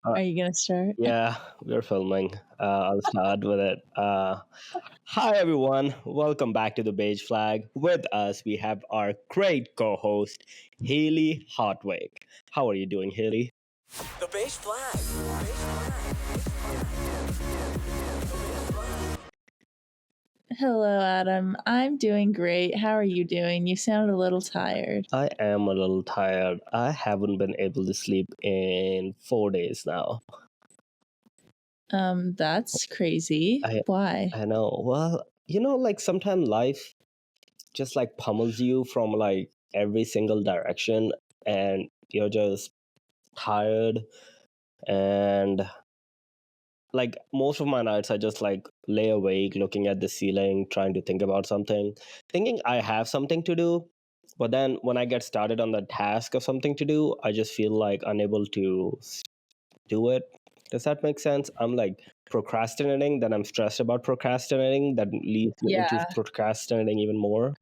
Uh, Are you gonna start? yeah, we're filming. I'll start with it. Hi, everyone. Welcome back to the Beige Flag. With us, we have our great co host, Haley Hartwig. How are you doing, Haley? The Beige Flag. Beige Flag. Hello, Adam. I'm doing great. How are you doing? You sound a little tired. I am a little tired. I haven't been able to sleep in 4 days now. That's crazy. I, Why? I know. Well, like sometimes life just like pummels you from like every single direction, and you're just tired. And like most of my nights I just like lay awake looking at the ceiling trying to think about something, thinking I have something to do, but then when I get started on the task of something to do I just feel like unable to do it. Does that make sense? I'm like procrastinating, then I'm stressed about procrastinating, that leads me into Yeah, procrastinating even more.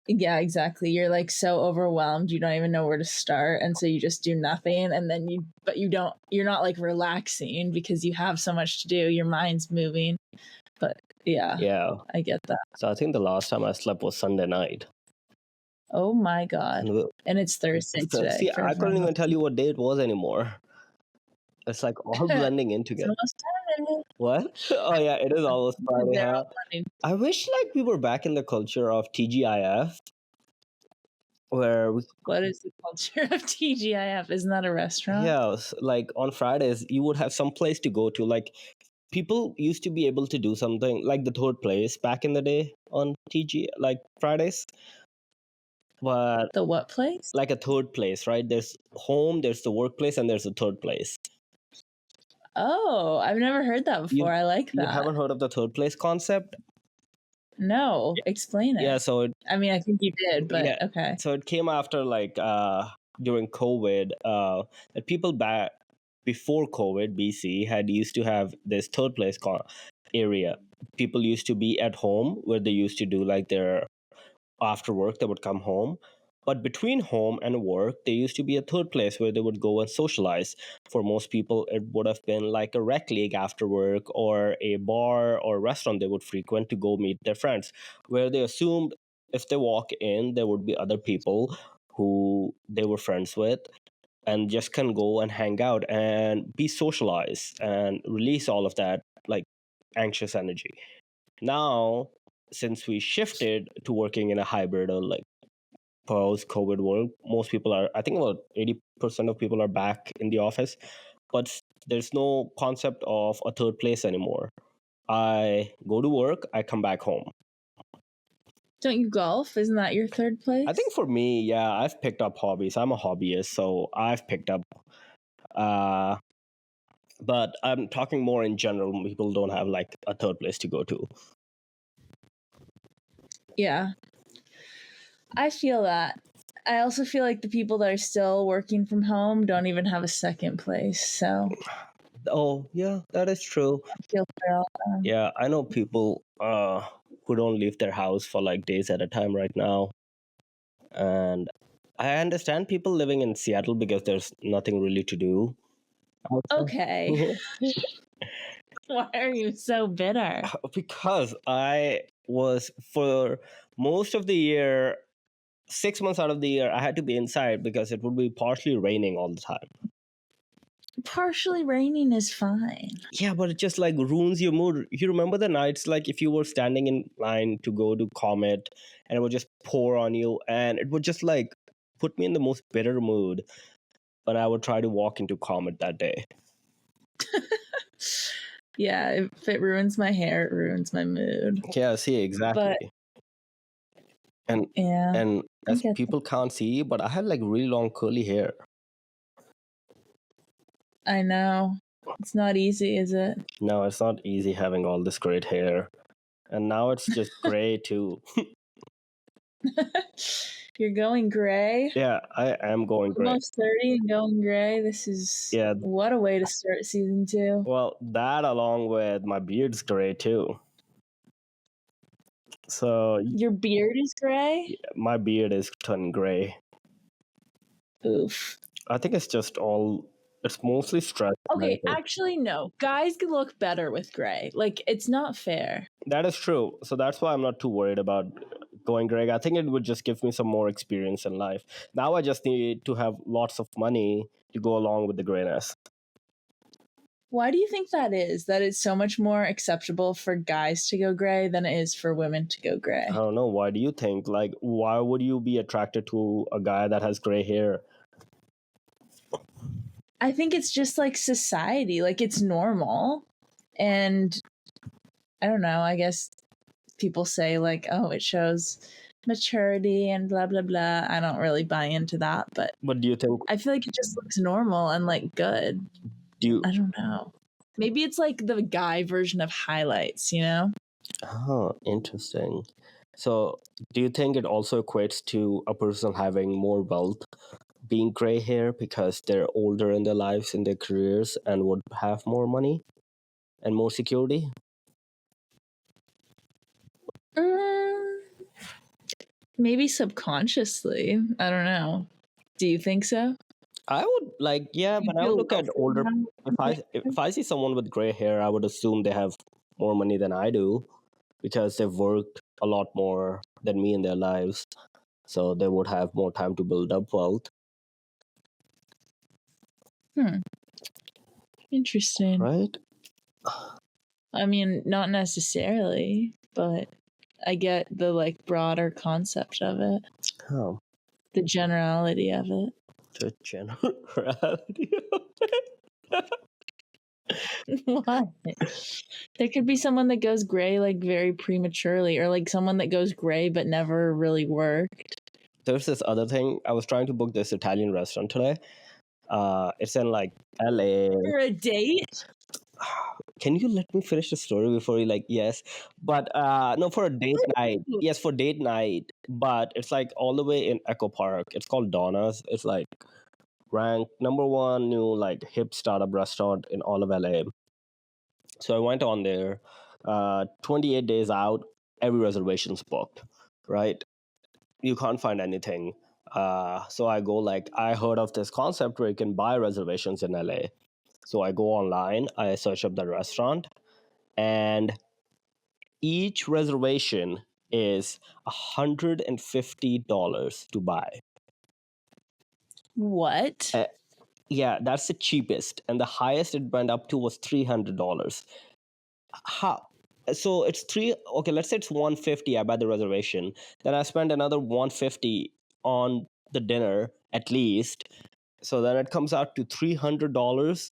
yeah, exactly. You're like so overwhelmed, you don't even know where to start, and so you just do nothing, and then you're not like relaxing because you have so much to do. Your mind's moving. But Yeah, I get that. so I think the last time I slept was Sunday night. Oh my god. And And it's Thursday today see, for I couldn't everyone. even tell you what day it was anymore. It's like all blending in It's together. almost Friday. What? Oh yeah, it is almost Friday, They're huh? all blending. I wish like we were back in the culture of TGIF, where What is the culture of TGIF? Isn't that a restaurant? yeah, like on Fridays you would have some place to go to. Like people used to be able to do something like the third place back in the day on TG, like Fridays, but The what place? like a third place, right? There's home, there's the workplace, and there's a third place. Oh, I've never heard that You before. I like you that. haven't heard of the third place concept? No, explain Yeah, it. so it, I mean, I think you did, but yeah, okay. so it came after like during COVID, that people back before COVID BC had used to have this third place area. People used to be at home where they used to do like their after work, they would come home. But between home and work, there used to be a third place where they would go and socialize. For most people, it would have been like a rec league after work or a bar or restaurant they would frequent to go meet their friends, where they assumed if they walk in, there would be other people who they were friends with and just can go and hang out and be socialized and release all of that like anxious energy. Now, since we shifted to working in a hybrid or like post COVID world, most people are, I think about 80% of people are back in the office, but there's no concept of a third place anymore. I go to work, I come back home. Don't you golf? Isn't that your third place? I think for me, yeah, I've picked up hobbies. I'm a hobbyist, so I've picked up. Uh, but I'm talking more in general. People don't have like a third place to go to. Yeah. I feel that. I also feel like the people that are still working from home don't even have a second place. So Oh, yeah, that is true. I feel for all of them. Yeah, I know people who don't leave their house for like days at a time right now. And I understand people living in Seattle because there's nothing really to do. Okay. Why are you so bitter? Because I was for most of the year, 6 months out of the year, I had to be inside because it would be partially raining all the time. Partially raining is fine. Yeah, but it just like ruins your mood. You remember the nights like if you were standing in line to go to Comet and it would just pour on you and it would just like put me in the most bitter mood when I would try to walk into Comet that day. Yeah, if it ruins my hair, it ruins my mood. Yeah, see, exactly. And Yeah, and I as get people can't see, but I had like really long curly hair. I know. It's not easy, is it? No, it's not easy having all this great hair. And now it's just gray too. You're going gray? Yeah, I am going gray. Almost 30 and going gray. This is Yeah. What a way to start season 2. Well, that along with my beard's gray too. So Your beard is gray? my beard is turning gray. Oof. I think it's just all It's mostly stress. Okay, actually, no. Guys can look better with gray. Like, it's not fair. That is true. So that's why I'm not too worried about going gray. I think it would just give me some more experience in life. Now I just need to have lots of money to go along with the grayness. Why do you think that is? That it's so much more acceptable for guys to go gray than it is for women to go gray? I don't know. Why do you think? Like, why would you be attracted to a guy that has gray hair? I think it's just like society. Like, it's normal. And I don't know. I guess people say, like, oh, it shows maturity and blah, blah, blah. I don't really buy into that. But do you think? I feel like it just looks normal and like good. I don't know. Maybe it's like the guy version of highlights, you know? Oh, interesting. So, do you think it also equates to a person having more wealth, being gray hair because they're older in their lives, in their careers, and would have more money and more security? Maybe subconsciously. I don't know. Do you think so? I would like, yeah, when I would look at older, if I see someone with gray hair, I would assume they have more money than I do because they've worked a lot more than me in their lives. So they would have more time to build up wealth. Interesting. Right? I mean, not necessarily, but I get the like broader concept of it. Oh. The generality of it. The generality of it. What? There could be someone that goes gray like very prematurely, or like someone that goes gray but never really worked. There's this other thing. I was trying to book this Italian restaurant today. It's in like LA. For a date? Can you let me finish the story before you like yes? But no, for a date night. Yes, for date night. But it's like all the way in Echo Park. It's called Donna's. It's like ranked #1 new like hip startup restaurant in all of LA. So I went on there. 28 days out, every reservation's booked. Right? You can't find anything. So I go like I heard of this concept where you can buy reservations in LA. So I go online, I search up the restaurant, and each reservation is $150 to buy. What? Yeah, that's the cheapest, and the highest it went up to was $300. How? So it's three. Okay, let's say it's 150. I buy the reservation, then I spend another 150 on the dinner at least. So then it comes out to $300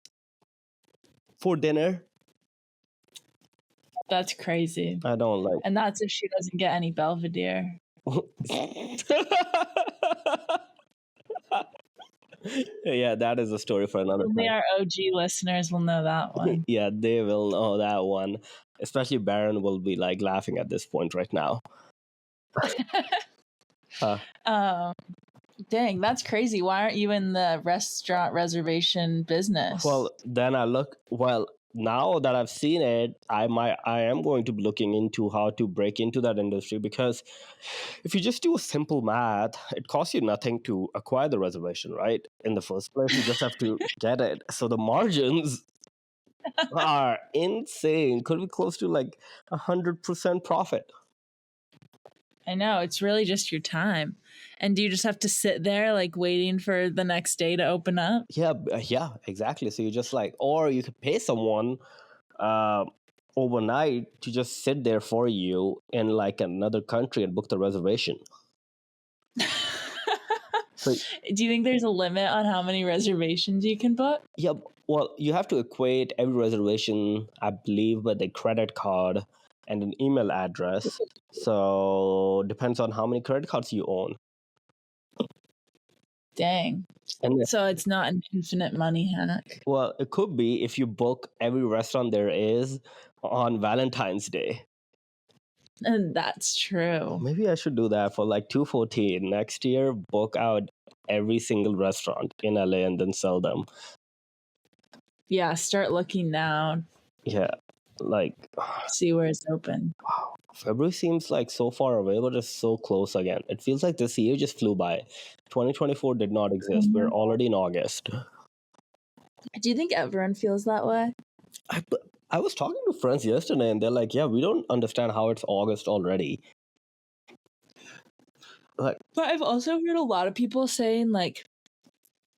for dinner. That's crazy. I don't like. And that's if she doesn't get any Belvedere. Yeah, that is a story for another Only time. our OG listeners will know that one. Yeah, they will know that one. Especially Baron will be like laughing at this point right now. Dang, that's crazy. Why aren't you in the restaurant reservation business? Well, then I look. Well, now that I've seen it, I am going to be looking into how to break into that industry, because if you just do a simple math, it costs you nothing to acquire the reservation, right? In the first place, you just have to get it. So the margins are insane. Could be close to like 100% profit. I know, it's really just your time. And do you just have to sit there like waiting for the next day to open up? Yeah, exactly. So you just like, or you could pay someone overnight to just sit there for you in like another country and book the reservation. So, do you think there's a limit on how many reservations you can book? Yeah, well, you have to equate every reservation, I believe, with a credit card and an email address. So depends on how many credit cards you own. Dang. And so it's not an infinite money hack. Well, it could be if you book every restaurant there is on Valentine's Day. And that's true. Maybe I should do that for like 214 next year. Book out every single restaurant in LA and then sell them. Yeah, start looking now. Yeah, like see where it's open. Wow, February seems like so far away, but it's so close again. It feels like this year just flew by. 2024 did not exist. We're already in August. Do you think everyone feels that way? I was talking to friends yesterday, and they're like, "Yeah, we don't understand how it's August already." Like, But I've also heard a lot of people saying, like,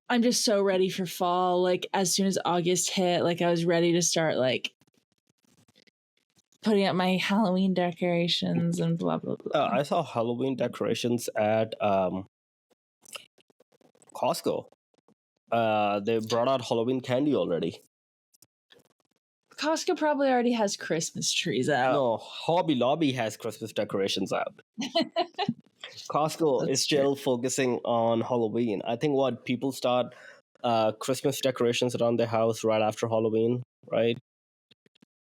I'm just so ready for fall. Like, as soon as August hit, like, I was ready to start, like, putting up my Halloween decorations and blah, blah, blah. I saw Halloween decorations at Costco. They brought out Halloween candy already. Costco probably already has Christmas trees out. No, Hobby Lobby has Christmas decorations out. Costco is That's still focusing on Halloween. I think what people start Christmas decorations around their house right after Halloween, right?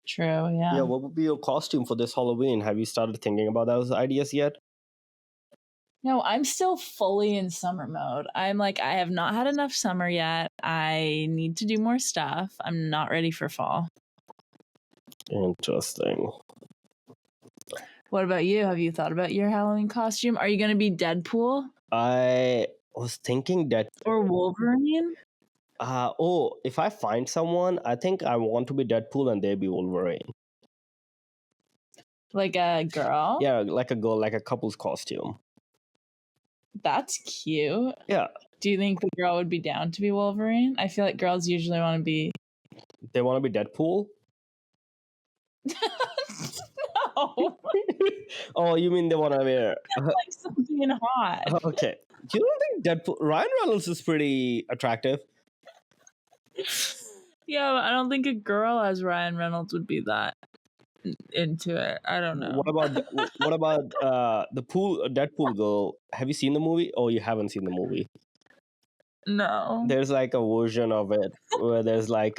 True, Yeah, yeah. what would be your costume for this Halloween? Have you started thinking about those ideas yet? No, I'm still fully in summer mode. I'm like, I have not had enough summer yet. I need to do more stuff. I'm not ready for fall. Interesting. What about you? Have you thought about your Halloween costume? Are you going to be Deadpool I was thinking that or Wolverine? if I find someone, I think I want to be Deadpool and they be Wolverine. Like a girl? Yeah, like a girl, like a couple's costume. That's cute. Yeah, Do you think the girl would be down to be Wolverine? I feel like girls usually want to be. they want to be Deadpool. No, Oh, you mean they want to wear? like something hot. Okay, you don't think Deadpool? Ryan Reynolds is pretty attractive. Yeah, but I don't think a girl as Ryan Reynolds would be that into it. I don't know. What about the pool Deadpool girl? Have you seen the movie? Oh, you haven't seen the movie. No. There's like a version of it where there's like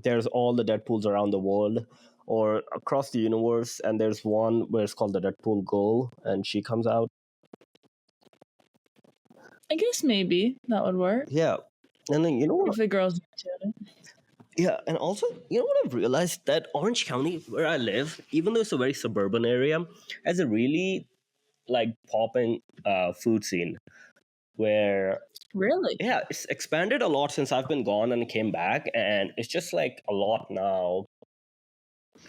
there's all the Deadpools around the world or across the universe, and there's one where it's called the Deadpool girl, and she comes out. I guess maybe that would work Yeah, and then you know what? if the girls into it. Yeah, and also, you know what I've realized? That Orange County, where I live, even though it's a very suburban area, has a really like popping food scene where Really? yeah, it's expanded a lot since I've been gone and came back, and it's just like a lot now.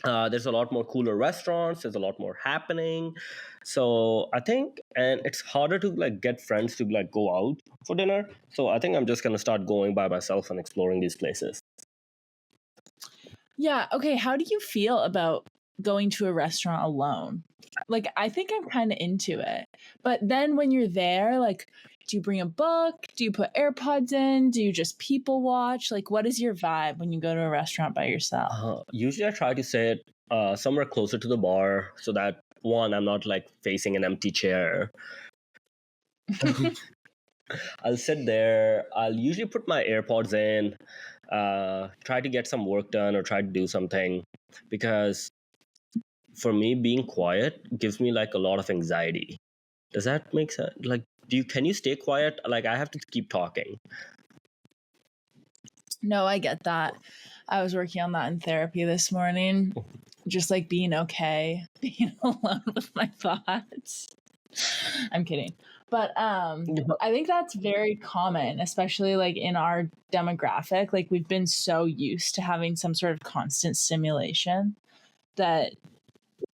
There's a lot more cooler restaurants. There's a lot more happening. So I think, and it's harder to like get friends to like go out for dinner. So I think I'm just gonna start going by myself and exploring these places. Yeah. Okay. How do you feel about going to a restaurant alone? Like, I think I'm kind of into it. But then when you're there, like, do you bring a book? Do you put AirPods in? Do you just people watch? Like, what is your vibe when you go to a restaurant by yourself? Usually, I try to sit somewhere closer to the bar so that one, I'm not like facing an empty chair. I'll sit there. I'll usually put my AirPods in, try to get some work done or try to do something because for me, being quiet gives me like a lot of anxiety. Does that make sense? Like, can you stay quiet? Like, I have to keep talking. No, I get that. I was working on that in therapy this morning. Just like being okay, being alone with my thoughts. I'm kidding. But I think that's very common, especially like in our demographic. Like we've been so used to having some sort of constant stimulation that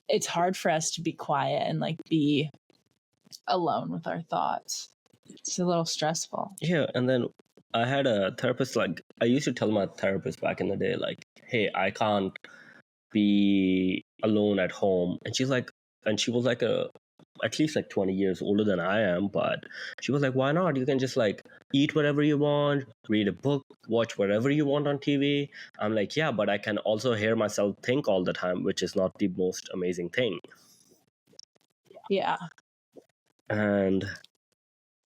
it's hard for us to be quiet and like be alone with our thoughts. It's a little stressful. Yeah, and then I had a therapist. Like, I used to tell my therapist back in the day, like, "Hey, I can't be alone at home," and she was like at least like 20 years older than I am, but she was like, "Why not? You can just like eat whatever you want, read a book, watch whatever you want on TV." I'm like, "Yeah, but I can also hear myself think all the time, which is not the most amazing thing." Yeah. And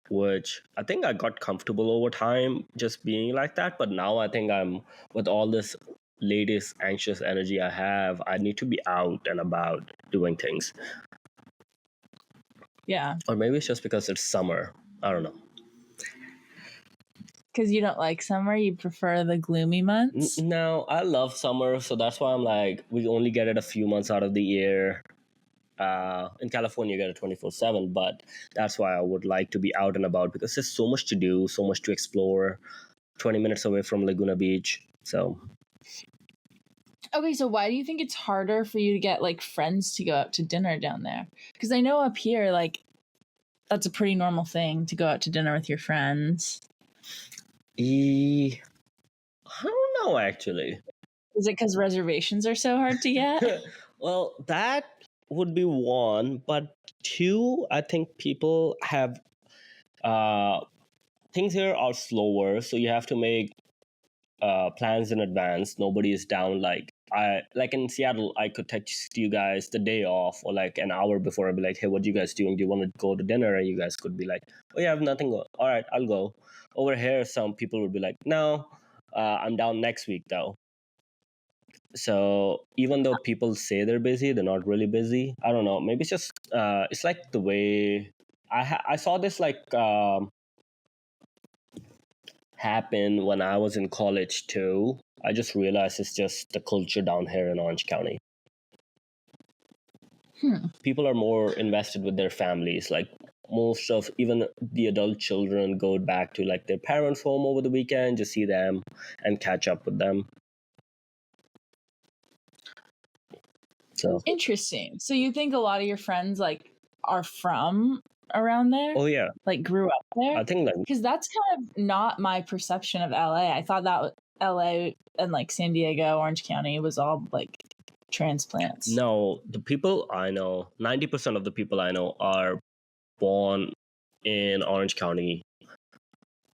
which I think I got comfortable over time just being like that, but now I think I'm with all this latest anxious energy I have, I need to be out and about doing things. Yeah. Or maybe it's just because it's summer. I don't know. Because you don't like summer, you prefer the gloomy months. No, I love summer, so that's why I'm like, we only get it a few months out of the year. In California, you get it 24/7, but that's why I would like to be out and about because there's so much to do, so much to explore. 20 minutes away from Laguna Beach. So Okay, so why do you think it's harder for you to get like friends to go out to dinner down there? Because I know up here, like, that's a pretty normal thing to go out to dinner with your friends. I don't know actually. Is it because reservations are so hard to get? Well, that would be one, but two, I think people have things here are slower, so you have to make plans in advance. Nobody is down. Like in Seattle, I could text you guys the day off or like an hour before. I'd be like, hey, what are you guys doing? Do you want to go to dinner? And you guys could be like, oh yeah, I have nothing. All right, I'll go. Over here, some people would be like, no, I'm down next week though. So even though people say they're busy, they're not really busy. I don't know. Maybe it's just it's like the way I saw this like happen when I was in college too. I just realized it's just the culture down here in Orange County. People are more invested with their families. Like most of even the adult children go back to like their parents' home over the weekend, just see them and catch up with them. So Interesting. So you think a lot of your friends like are from around there? oh yeah, Like grew up there? I think like Because that's kind of not my perception of LA. I thought that LA and like San Diego, Orange County was all like transplants. no, the people I know, 90% of the people I know are born in Orange County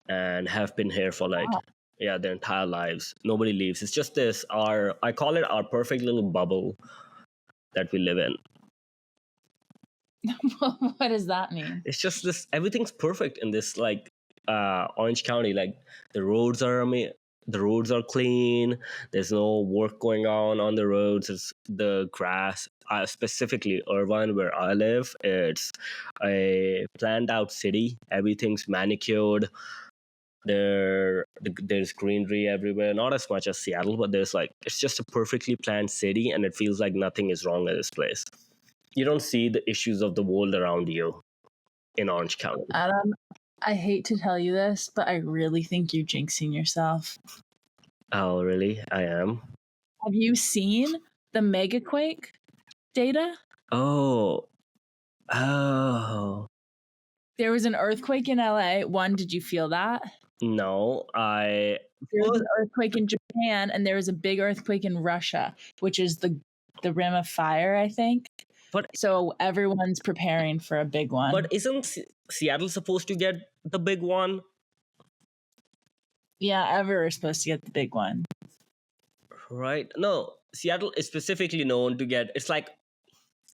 and have been here for like yeah their entire lives. Nobody leaves. It's just this I call it our perfect little bubble that we live in. What does that mean? It's just this everything's perfect in this like Orange County. Like the roads are the roads are clean. There's no work going on the roads. It's the grass. Specifically Irvine, where I live, it's a planned out city. Everything's manicured. There's greenery everywhere. Not as much as Seattle, but there's like it's just a perfectly planned city, and it feels like nothing is wrong in this place. You don't see the issues of the world around you in Orange County. Adam, I hate to tell you this, but I really think you're jinxing yourself. Oh, really? I am. Have you seen the megaquake data? Oh, There was an earthquake in LA. One, did you feel that? no, There was an earthquake in Japan, and there was a big earthquake in Russia, which is the Rim of Fire, I think. But So everyone's preparing for a big one. but isn't Seattle supposed to get the big one? Yeah, ever is supposed to get the big one. Right? No, Seattle is specifically known to get. It's like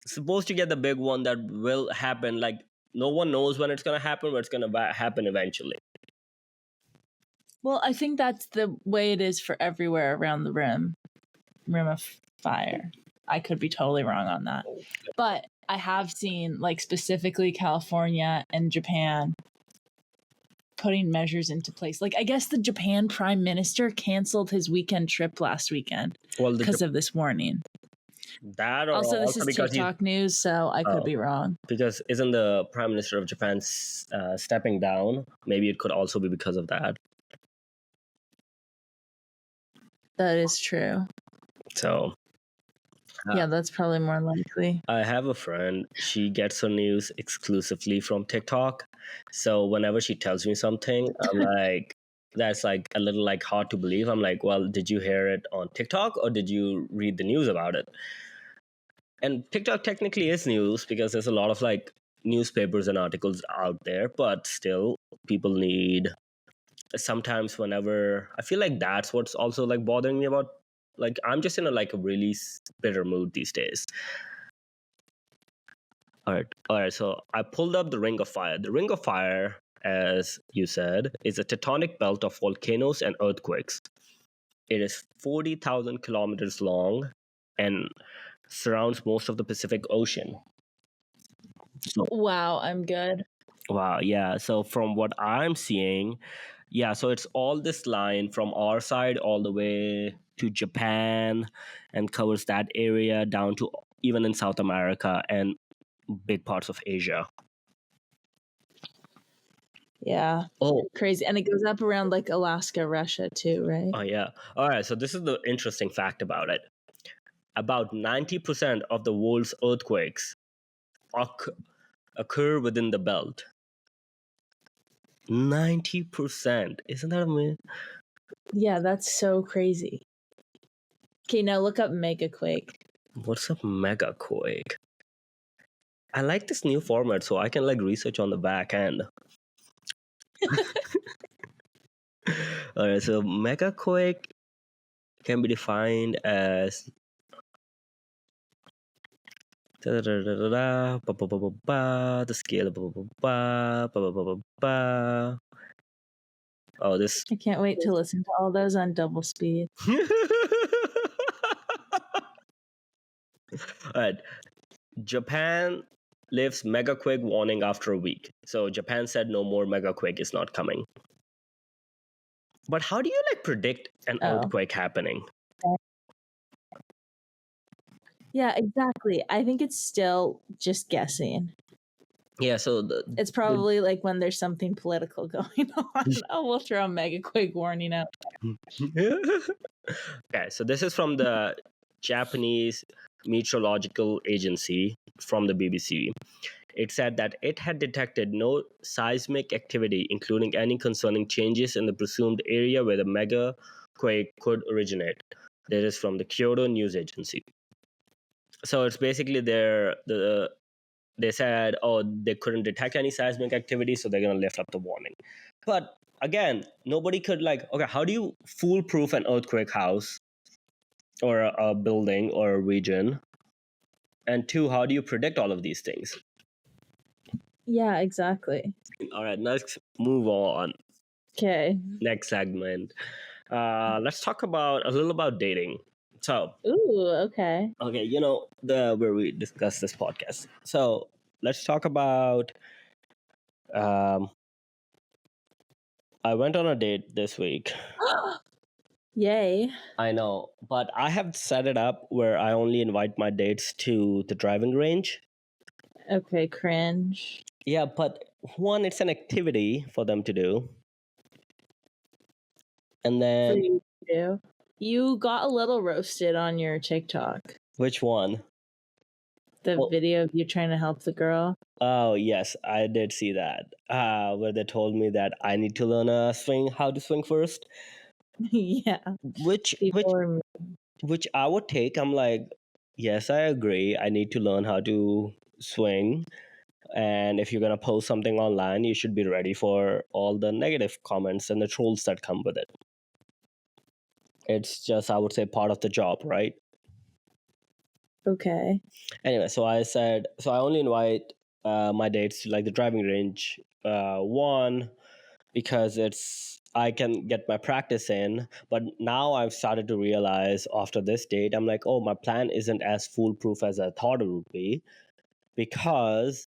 supposed to get the big one that will happen. Like no one knows when it's gonna happen, but it's gonna happen eventually. Well, I think that's the way it is for everywhere around the Rim of Fire. I could be totally wrong on that. But I have seen, like, specifically California and Japan putting measures into place. Like, I guess the Japan prime minister canceled his weekend trip last weekend Well, because of this warning. that or Also, this is because TikTok news, so I could be wrong. because isn't the prime minister of Japan stepping down? Maybe it could also be because of that. That is true. So Yeah, that's probably more likely. I have a friend. She gets her news exclusively from TikTok. So whenever she tells me something, I'm like, that's like a little like hard to believe. I'm like, well, did you hear it on TikTok or did you read the news about it? And TikTok technically is news because there's a lot of like newspapers and articles out there, but still people need sometimes whenever I feel like that's what's also like bothering me about like I'm just in a like a really bitter mood these days. All right. So I pulled up the Ring of Fire. The Ring of Fire, as you said, is a tectonic belt of volcanoes and earthquakes. It is 40,000 kilometers long and surrounds most of the Pacific Ocean. So, Wow, I'm good. wow, yeah. So from what I'm seeing, yeah, so it's all this line from our side all the way to Japan and covers that area down to even in South America and big parts of Asia. Yeah. Oh, Crazy. And it goes up around like Alaska, Russia too, right? oh yeah. All right. So this is the interesting fact about it. About 90% of the world's earthquakes occur within the belt. 90%. Isn't that amazing? Yeah, that's so crazy. Okay, now look up megaquake. What's a megaquake? I like this new format so I can like research on the back end. All right, so megaquake can be defined as the scale of oh this I can't wait to listen to all those on double speed. all right, Japan lifts megaquake warning after a week. So Japan said no more megaquake is not coming. But how do you like predict an earthquake happening? Yeah, exactly. I think it's still just guessing. Yeah, so It's probably like when there's something political going on. Oh, we'll throw a megaquake warning out. okay, so this is from the Japanese Meteorological Agency from the BBC. It said that it had detected no seismic activity, including any concerning changes in the presumed area where the megaquake could originate. That is from the Kyoto News Agency. So it's basically they said, oh, they couldn't detect any seismic activity, so they're going to lift up the warning. But again, nobody could like, okay, how do you foolproof an earthquake house or a building or a region? And two, how do you predict all of these things? Yeah, exactly. All right, let's move on. Okay. Next segment. Let's talk about a little about dating. So, Ooh, okay. okay, you know the where we discuss this podcast. So let's talk about. Um, I went on a date this week. Yay. I know, but I have set it up where I only invite my dates to the driving range. Okay, cringe. Yeah, but one, it's an activity for them to do. And For then, you to do. You got a little roasted on your TikTok. which one? The Well- video of you trying to help the girl. Oh, yes, I did see that. Where they told me that I need to learn how to swing first. Yeah. Which People are which I would take. I'm like, yes, I agree. I need to learn how to swing. And if you're gonna post something online, you should be ready for all the negative comments and the trolls that come with it. It's just, I would say, part of the job, right? okay. Anyway, so I said, so I only invite my dates to like the driving range. One, because I can get my practice in. But now I've started to realize after this date, I'm like, oh, my plan isn't as foolproof as I thought it would be, because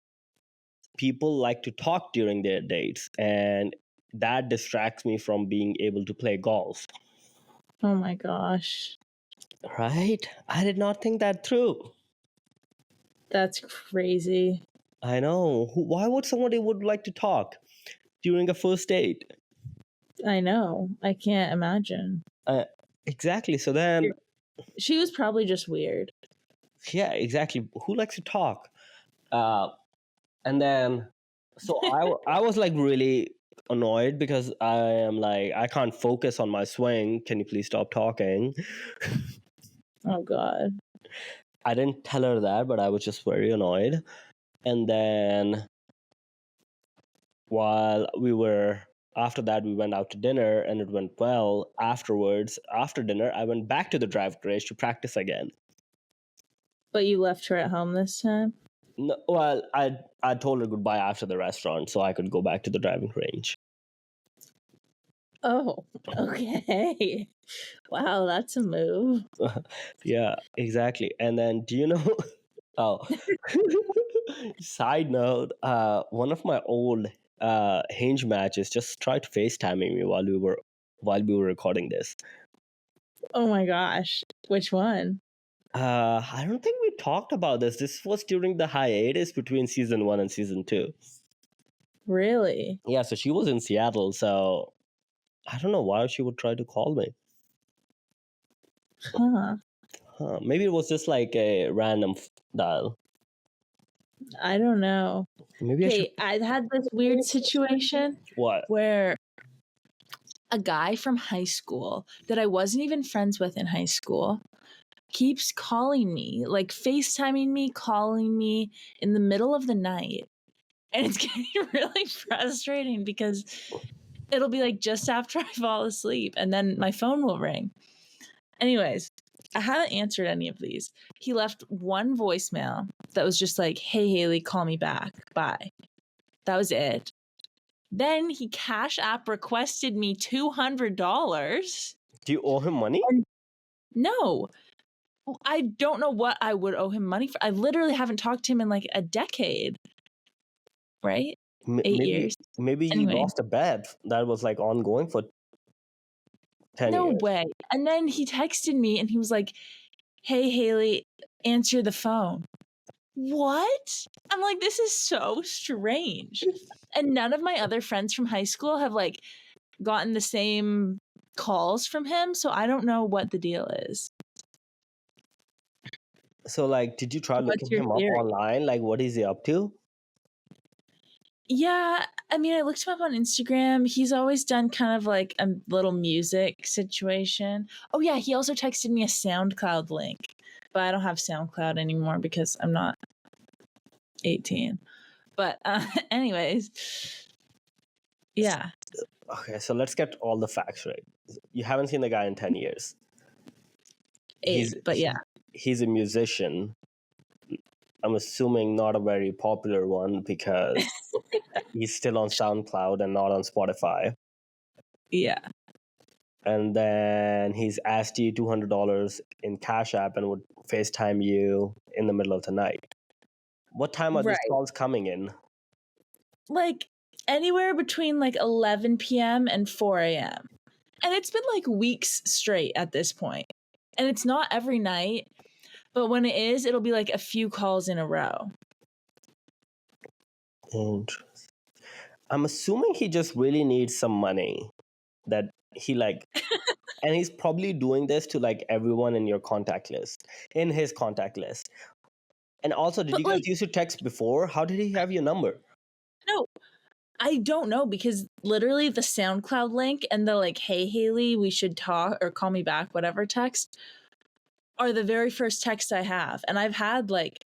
people like to talk during their dates, and that distracts me from being able to play golf. Oh my gosh. Right? I did not think that through. That's crazy. I know. Why would somebody would like to talk during a first date? I know. I can't imagine. Exactly. So then, She was probably just weird. yeah, exactly. Who likes to talk? And then, so I was like really annoyed because I am like, I can't focus on my swing. Can you please stop talking? Oh god. I didn't tell her that, but I was just very annoyed. And then after that, we went out to dinner and it went well. Afterwards, after dinner, I went back to the driving range to practice again. But you left her at home this time? No, well, I told her goodbye after the restaurant so I could go back to the driving range. Oh, okay. Wow, that's a move. Yeah, exactly. And then, do you know? Oh, side note, one of my old Hinge matches just tried to FaceTiming me while we were recording this. Oh my gosh. Which one? I don't think we talked about this. This was during the hiatus between season 1 and season 2. Really? Yeah, so she was in Seattle, so I don't know why she would try to call me. Huh. Maybe it was just like a random dial. I don't know. Maybe I should. Okay, I had this weird situation What? where a guy from high school that I wasn't even friends with in high school keeps calling me, like FaceTiming me, calling me in the middle of the night. And it's getting really frustrating because it'll be like just after I fall asleep and then my phone will ring. Anyways, I haven't answered any of these. He left one voicemail that was just like, "Hey, Haley, call me back. Bye." That was it. Then he Cash App requested me $200. Do you owe him money? No, I don't know what I would owe him money for. I literally haven't talked to him in like a decade, right? 8 years. Maybe you Anyway. lost a bet that was like ongoing for 10 No years. way. And then he texted me and he was like, "Hey, Haley, answer the phone." What? I'm like, this is so strange. And none of my other friends from high school have like gotten the same calls from him. So I don't know what the deal is. So, like, did you try What's looking your him up theory? online? Like, what is he up to? Yeah, I mean, I looked him up on Instagram. He's always done kind of like a little music situation. Oh, yeah, he also texted me a SoundCloud link, but I don't have SoundCloud anymore because I'm not 18. But, anyways, yeah. Okay, so let's get all the facts right. You haven't seen the guy in 10 years. 8, but yeah. He's a musician. I'm assuming not a very popular one because he's still on SoundCloud and not on Spotify. Yeah. And then he's asked you $200 in Cash App and would FaceTime you in the middle of the night. What time are these Right. calls coming in? Like anywhere between like 11 p.m. and 4 a.m. And it's been like weeks straight at this point. And it's not every night, but when it is, it'll be like a few calls in a row. Interesting. I'm assuming he just really needs some money that he like, and he's probably doing this to like everyone in your contact list, in his contact list. And also, did But you guys like, used to text before? How did he have your number? no, I don't know because literally the SoundCloud link and the like, "Hey, Haley, we should talk," or "Call me back," whatever text are the very first text I have. And I've had like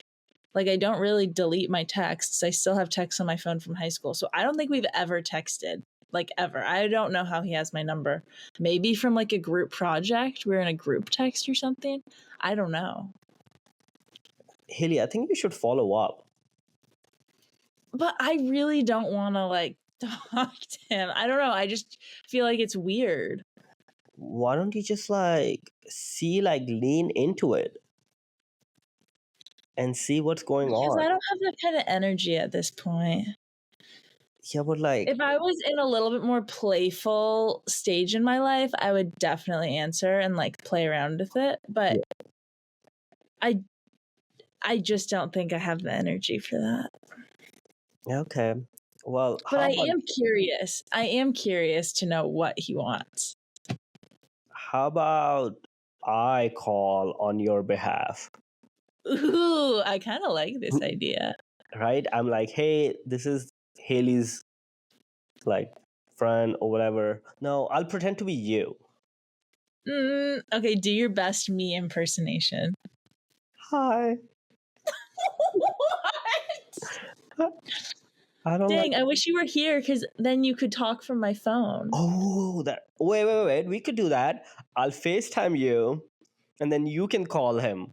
I don't really delete my texts. I still have texts on my phone from high school. So I don't think we've ever texted, like ever. I don't know how he has my number. Maybe from like a group project. We're in a group text or something. I don't know. Haley, I think you should follow up. But I really don't want to like talk to him. I don't know. I just feel like it's weird. Why don't you just like lean into it and see what's going Because on? I don't have that kind of energy at this point. Yeah, but like, If I was in a little bit more playful stage in my life, I would definitely answer and like play around with it. But I just don't think I have the energy for that. okay. Well, But how about, am curious. I am curious to know what he wants. how about I call on your behalf? Ooh, I kind of like this idea. Right? I'm like, hey, this is Haley's like friend or whatever. No, I'll pretend to be you. Okay, do your best me impersonation. Hi. What? I don't Dang, like. I wish you were here because then you could talk from my phone. Oh, that. Wait. We could do that. I'll FaceTime you, and then you can call him.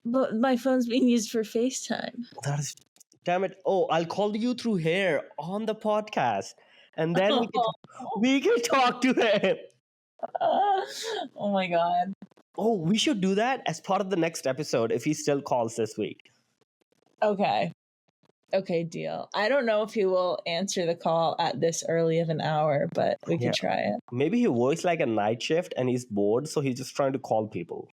But my phone's being used for FaceTime. That is. Damn it. Oh, I'll call you through here on the podcast, and then we can talk to him. Oh my god. Oh, we should do that as part of the next episode if he still calls this week. Okay. Okay, deal. I don't know if he will answer the call at this early of an hour, but we could try it. Maybe he works like a night shift and he's bored, so he's just trying to call people.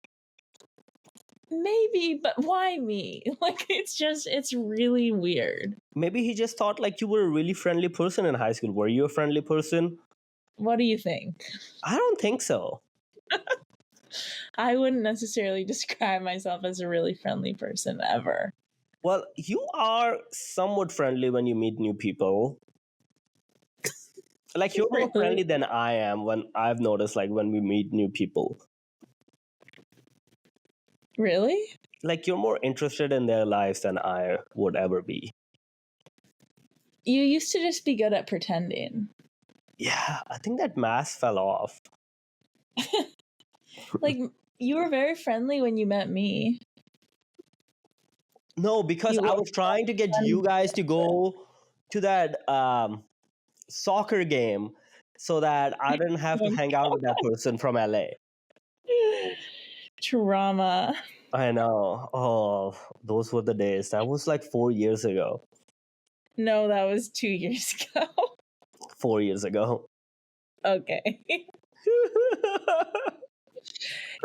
maybe, but why me? Like, it's really weird. Maybe he just thought like you were a really friendly person in high school. Were you a friendly person? What do you think? I don't think so. I wouldn't necessarily describe myself as a really friendly person ever. Well, you are somewhat friendly when you meet new people. Like you're more Really? friendly than I am when I've noticed like when we meet new people. Really? Like you're more interested in their lives than I would ever be. You used to just be good at pretending. Yeah, I think that mask fell off. Like, you were very friendly when you met me. No, because You I were was trying to get you guys to go to that soccer game so that I didn't have to hang out with that person from LA. trauma. I know. Oh, those were the days. That was like 4 years ago. No, that was 2 years ago. 4 years ago. Okay.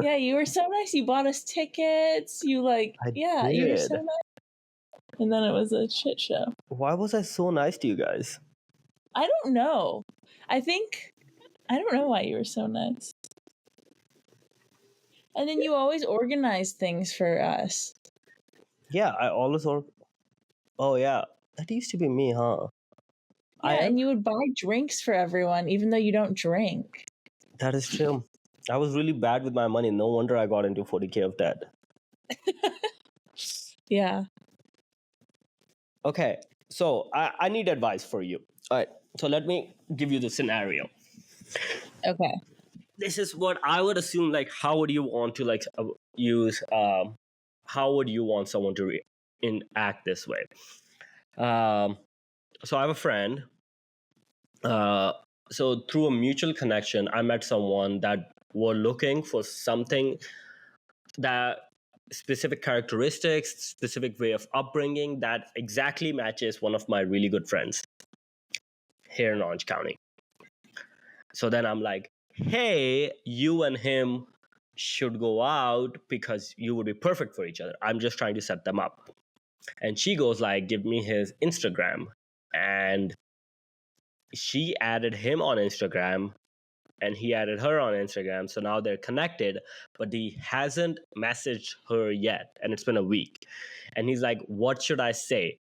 Yeah, you were so nice. You bought us tickets. You like, I yeah, you were did. so nice. And then it was a shit show. Why was I so nice to you guys? I don't know. I don't know why you were so nice. And then you always organized things for us. Yeah, I always. Oh yeah, that used to be me, huh? I Yeah, am. and you would buy drinks for everyone, even though you don't drink. That is true. I was really bad with my money. No wonder I got into 40K of debt. Yeah. Okay, so I need advice for you. All right, so let me give you the scenario. Okay. This is what I would assume. Like, how would you want to like use? How would you want someone to act this way? So I have a friend. So through a mutual connection, I met someone that were looking for something that specific characteristics, specific way of upbringing that exactly matches one of my really good friends here in Orange County. So then I'm like, hey, you and him should go out because you would be perfect for each other. I'm just trying to set them up. And she goes like, give me his Instagram. And she added him on Instagram and he added her on Instagram. So now they're connected, but he hasn't messaged her yet. And it's been a week. And he's like, what should I say?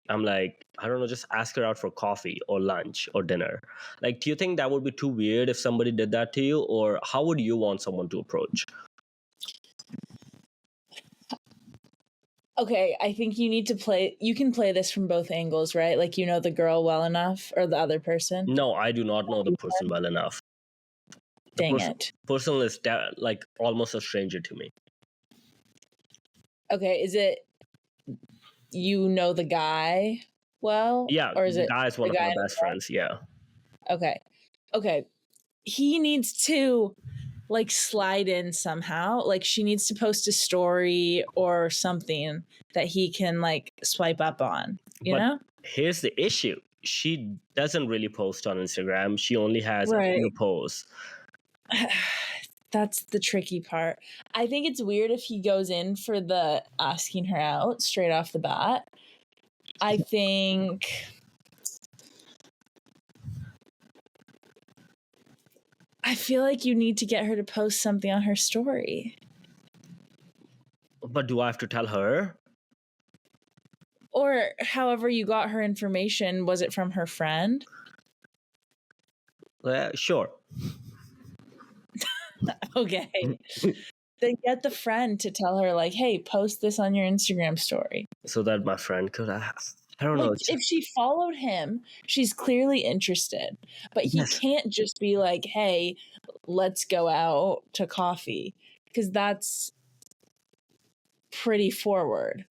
I'm like, I don't know, just ask her out for coffee or lunch or dinner. Like, do you think that would be too weird if somebody did that to you? Or how would you want someone to approach? Okay, I think you can play this from both angles, right? Like, you know the girl well enough or the other person. No, I do not know the person well enough. Dang it. Person is like almost a stranger to me. Okay, is it you know the guy well? Yeah, Or is the it guy is one the of my guy best friends. Yeah. Okay. He needs to like slide in somehow. Like, she needs to post a story or something that he can like swipe up on, you But know? here's the issue. She doesn't really post on Instagram. She only has a few Right. posts. That's the tricky part. I think it's weird if he goes in for the asking her out straight off the bat. I think I feel like you need to get her to post something on her story. But do I have to tell her? Or however you got her information, was it from her friend? Sure. Okay. Then get the friend to tell her, like, hey, post this on your Instagram story. So that my friend could. I don't know. Like, if she followed him, she's clearly interested. But he Yes. can't just be like, hey, let's go out to coffee. Because that's pretty forward.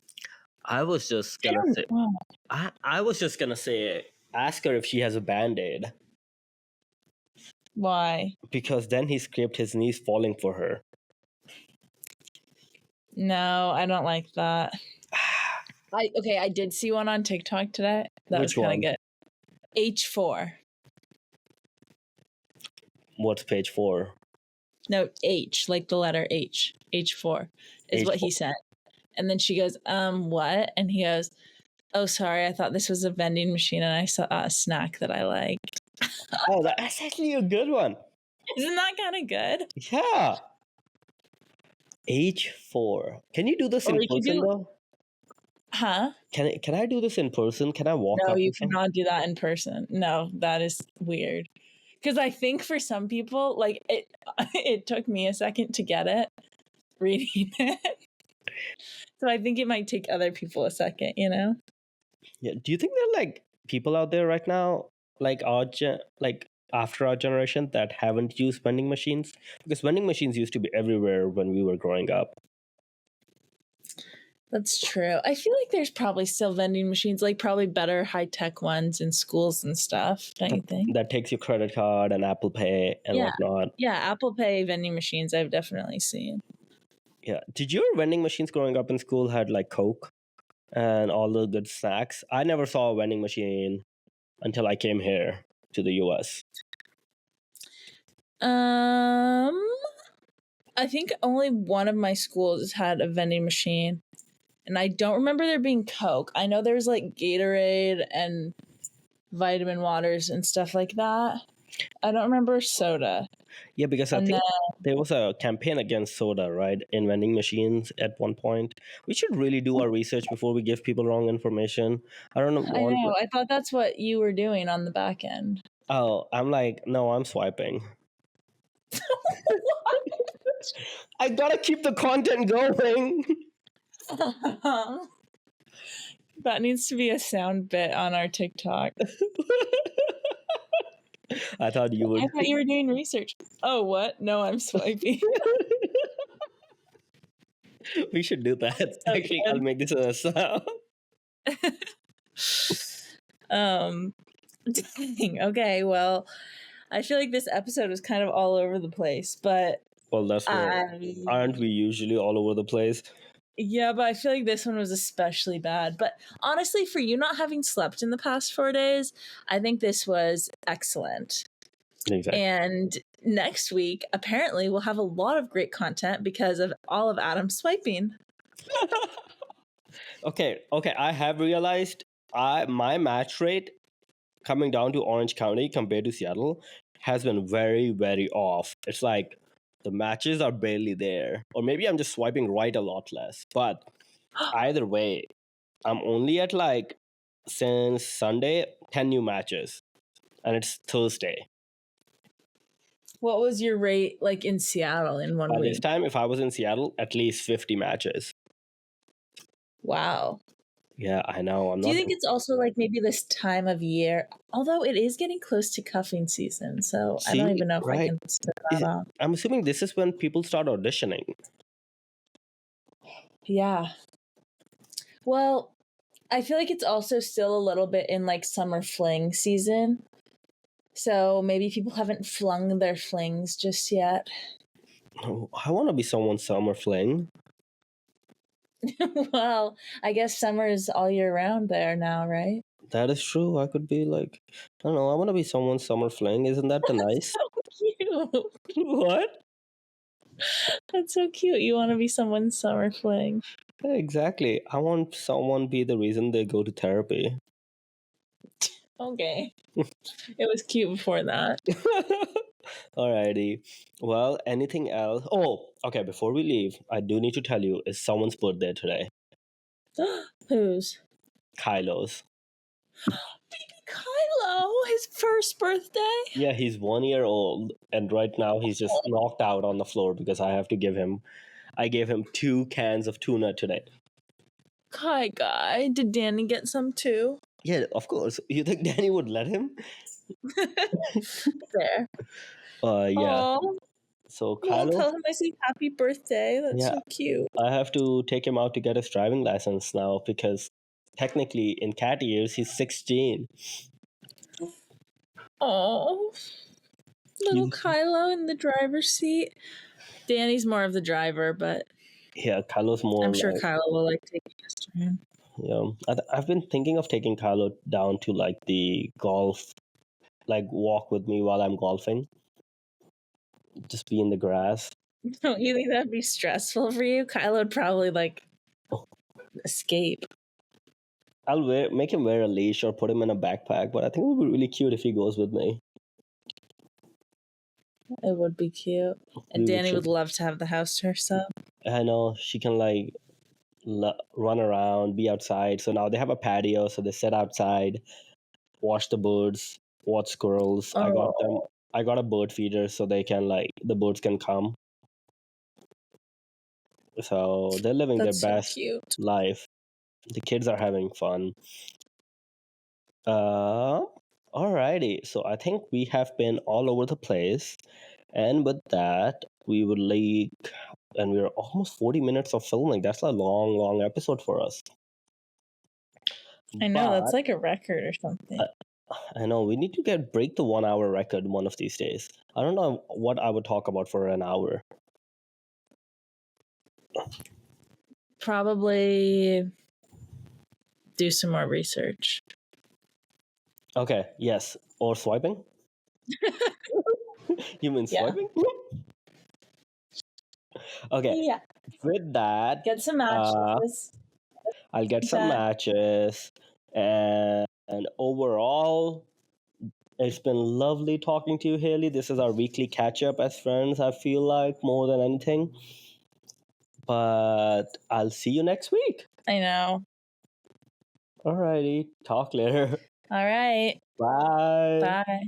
I was just gonna say. I was just gonna say, ask her if she has a Band-Aid. Why? Because then he scraped his knees falling for her. No, I don't like that. I did see one on TikTok today. That was Which kind one? of good. H4. What's page 4? No, H, like the letter H. H4 is what he H4. said. And then she goes, what? And he goes, oh, sorry, I thought this was a vending machine and I saw a snack that I like. Oh, that's actually a good one. Isn't that kind of good? Yeah. H4. Can you do this in Or you could person do, though? huh? Can I do this in person? Can I walk No, up you with them? cannot do that in person. No, that is weird. Because I think for some people, like it took me a second to get it reading it. So I think it might take other people a second, you know? Yeah. Do you think there are like people out there right now, like like after our generation, that haven't used vending machines? Because vending machines used to be everywhere when we were growing up. That's true. I feel like there's probably still vending machines, like probably better high tech ones in schools and stuff, don't you think? That takes your credit card and Apple Pay and Yeah. whatnot. Yeah, Apple Pay vending machines I've definitely seen. Yeah. Did your vending machines growing up in school had like Coke and all the good snacks? I never saw a vending machine until I came here to the US. I think only one of my schools had a vending machine. And I don't remember there being Coke. I know there's like Gatorade and vitamin waters and stuff like that. I don't remember soda. Yeah, because I And think then there was a campaign against soda, right, in vending machines at one point. We should really do our research before we give people wrong information. I don't I want. know, I thought that's what you were doing on the back end. Oh, I'm like, no, I'm swiping. I gotta keep the content going. That needs to be a sound bit on our TikTok. I thought you would. I thought you were doing research. Oh, what? No, I'm swiping. We should do that. So Actually, good. I'll make this a sound. Dang. Okay, well, I feel like this episode was kind of all over the place, but Well, that's where aren't we usually all over the place? yeah, but I feel like this one was especially bad. But honestly, for you not having slept in the past 4 days, I think this was excellent. Exactly. And next week, apparently, we'll have a lot of great content because of all of Adam's swiping. Okay. I have realized my match rate coming down to Orange County compared to Seattle has been very, very off. It's like the matches are barely there. Or maybe I'm just swiping right a lot less. But either way, I'm only at like, since Sunday, 10 new matches. And it's Thursday. What was your rate like in Seattle in one By week? this time, if I was in Seattle, at least 50 matches. Wow. Yeah, I know. Do you think it's also like maybe this time of year? Although it is getting close to cuffing season, so I don't See, even know if I right. can set that off. I'm assuming this is when people start auditioning. Yeah. Well, I feel like it's also still a little bit in like summer fling season. So maybe people haven't flung their flings just yet. Oh, I want to be someone's summer fling. Well, I guess summer is all year round there now, right? That is true. I could be like, I don't know. I want to be someone's summer fling. Isn't that the nice? So cute. What? That's so cute. You want to be someone's summer fling. Yeah, exactly. I want someone be the reason they go to therapy. Okay. It was cute before that. Alrighty. Well, anything else? Oh, okay. Before we leave, I do need to tell you, it's someone's birthday today. Whose? Kylo's. Kylo, his first birthday. Yeah, he's 1 year old, and right now he's just knocked out on the floor because I gave him 2 cans of tuna today. Hi, guy. Did Danny get some too? Yeah, of course. You think Danny would let him? There. Yeah. Aw. So Well, Kylo, tell him I say happy birthday. That's Yeah. so cute. I have to take him out to get his driving license now because technically in cat years he's 16. Oh, little He's- Kylo in the driver's seat. Danny's more of the driver, but Yeah, Kylo's more I'm sure like, Kylo will like taking his turn. yeah. I've been thinking of taking Kylo down to like the golf, like walk with me while I'm golfing. just be in the grass. Don't you think that'd be stressful for you? Kyle would probably like escape. I'll make him wear a leash or put him in a backpack, but I think it would be really cute if he goes with me. It would be cute. And We Danny should- would love to have the house to herself. I know she can like run around, be outside. So now they have a patio, so they sit outside, watch the birds, watch squirrels. Oh. I got a bird feeder so they can like the birds can come. So they're living That's their so best cute. life. The kids are having fun. Alrighty. So I think we have been all over the place. And with that, we would like, and we're almost 40 minutes of filming. That's a long, long episode for us. I know, that's But like a record or something. I know we need to break the 1 hour record one of these days. I don't know what I would talk about for an hour. Probably do some more research. Okay, yes. Or swiping? You mean Yeah. swiping? Okay. Yeah. With that, Get some matches. I'll get some matches. And overall, it's been lovely talking to you, Haley. This is our weekly catch up as friends, I feel like, more than anything. But I'll see you next week. I know. Alrighty. Talk later. All right. Bye. Bye.